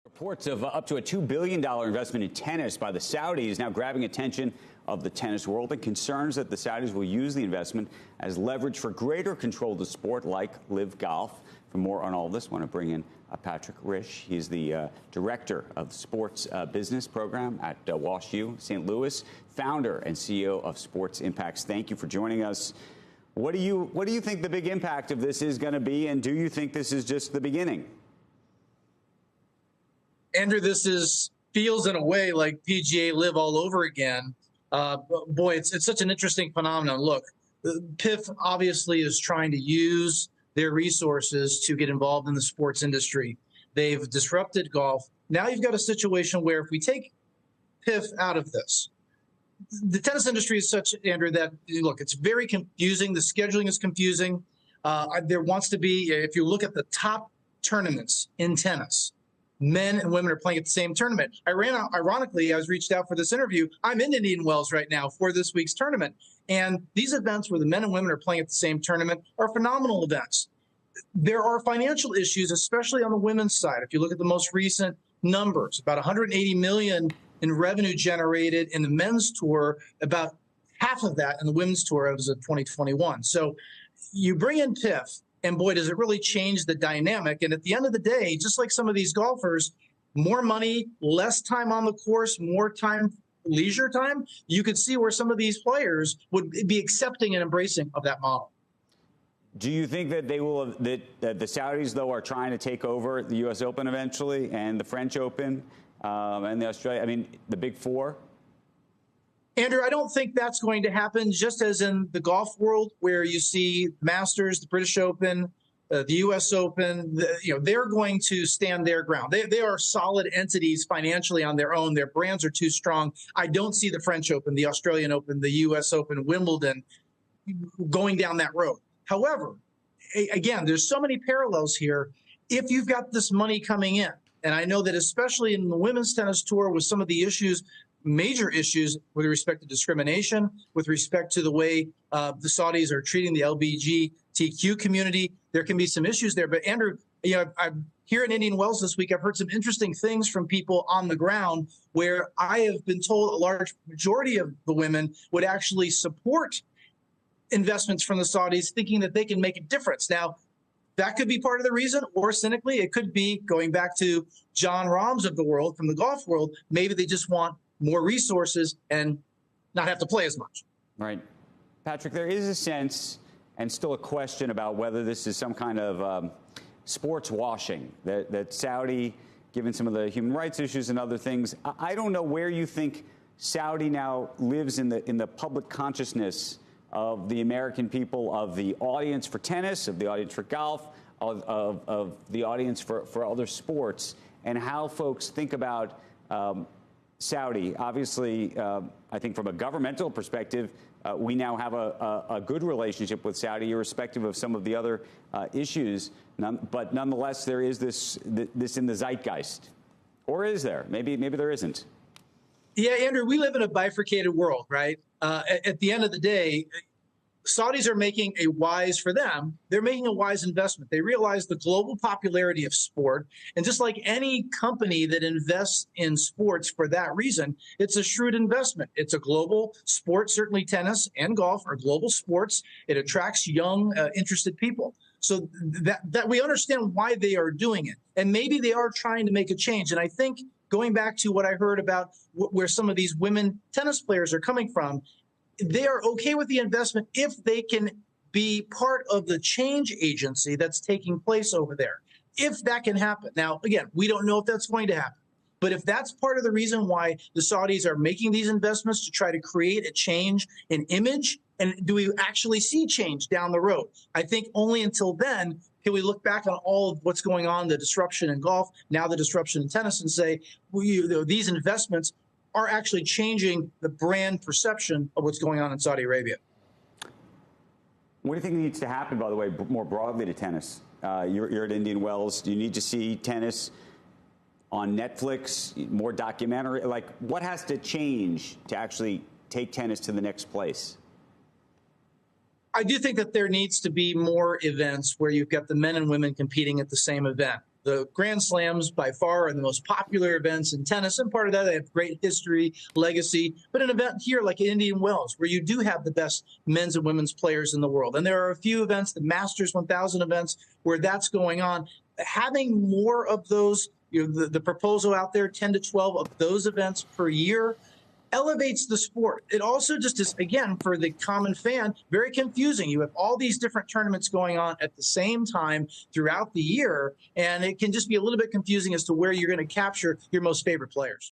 Reports of up to a $2 billion investment in tennis by the Saudis now grabbing attention of the tennis world, and concerns that the Saudis will use the investment as leverage for greater control of the sport like LIV Golf. For more on all this, I want to bring in Patrick Rishe. He's the director of the sports business program at WashU St. Louis, founder and CEO of Sportsimpacts. Thank you for joining us. What do you think the big impact of this is going to be, and do you think this is just the beginning? Andrew, feels in a way like PGA LIV all over again. Boy, it's such an interesting phenomenon. Look, PIF obviously is trying to use their resources to get involved in the sports industry. They've disrupted golf. Now you've got a situation where if we take PIF out of this, the tennis industry is such, Andrew, that, look, it's very confusing. The scheduling is confusing. There wants to be, if you look at the top tournaments in tennis, men and women are playing at the same tournament. Ironically, I was reached out for this interview. I'm in Indian Wells right now for this week's tournament. And these events where the men and women are playing at the same tournament are phenomenal events. There are financial issues, especially on the women's side. If you look at the most recent numbers, about 180 million in revenue generated in the men's tour, about half of that in the women's tour as of 2021. So you bring in PIF, and boy, does it really change the dynamic. And at the end of the day, just like some of these golfers, more money, less time on the course, more time, leisure time, you could see where some of these players would be accepting and embracing of that model. Do you think that that the Saudis, though, are trying to take over the U.S. Open eventually, and the French Open, and the Australia, the Big Four? Andrew, I don't think that's going to happen, just as in the golf world where you see Masters, the British Open, the U.S. Open, they're going to stand their ground. They are solid entities financially on their own. Their brands are too strong. I don't see the French Open, the Australian Open, the U.S. Open, Wimbledon going down that road. However, again, there's so many parallels here. If you've got this money coming in, and I know that especially in the women's tennis tour with some of the issues, major issues with respect to discrimination, with respect to the way the Saudis are treating the LGBTQ community, there can be some issues there. But Andrew, I'm here in Indian Wells this week. I've heard some interesting things from people on the ground where I have been told a large majority of the women would actually support investments from the Saudis, thinking that they can make a difference. Now, that could be part of the reason, or cynically, it could be going back to John Rahms of the world, from the golf world. Maybe they just want more resources and not have to play as much. Right. Patrick, there is a sense and still a question about whether this is some kind of sports washing, that Saudi, given some of the human rights issues and other things, I don't know where you think Saudi now lives in the public consciousness of the American people, of the audience for tennis, of the audience for golf, of the audience for other sports, and how folks think about Saudi. Obviously, I think from a governmental perspective, we now have a good relationship with Saudi, irrespective of some of the other issues. But nonetheless, there is this in the zeitgeist. Or is there? Maybe there isn't. Yeah, Andrew, we live in a bifurcated world, right? At the end of the day, Saudis are making they're making a wise investment. They realize the global popularity of sport. And just like any company that invests in sports for that reason, it's a shrewd investment. It's a global sport. Certainly tennis and golf are global sports. It attracts young, interested people. So that we understand why they are doing it. And maybe they are trying to make a change. And I think going back to what I heard about where some of these women tennis players are coming from, they are okay with the investment if they can be part of the change agency that's taking place over there. If that can happen. Now, again, we don't know if that's going to happen. But if that's part of the reason why the Saudis are making these investments to try to create a change in image, and do we actually see change down the road? I think only until then can we look back on all of what's going on, the disruption in golf, now the disruption in tennis, and say, these investments are actually changing the brand perception of what's going on in Saudi Arabia. What do you think needs to happen, by the way, more broadly to tennis? You're at Indian Wells. Do you need to see tennis on Netflix, more documentary? Like, what has to change to actually take tennis to the next place? I do think that there needs to be more events where you've got the men and women competing at the same event. The Grand Slams by far are the most popular events in tennis, and part of that they have great history, legacy. But an event here like Indian Wells, where you do have the best men's and women's players in the world, and there are a few events, the Masters 1000 events, where that's going on. Having more of those, the proposal out there, 10 to 12 of those events per year, elevates the sport. It also just is, again, for the common fan, very confusing. You have all these different tournaments going on at the same time throughout the year, and it can just be a little bit confusing as to where you're going to capture your most favorite players.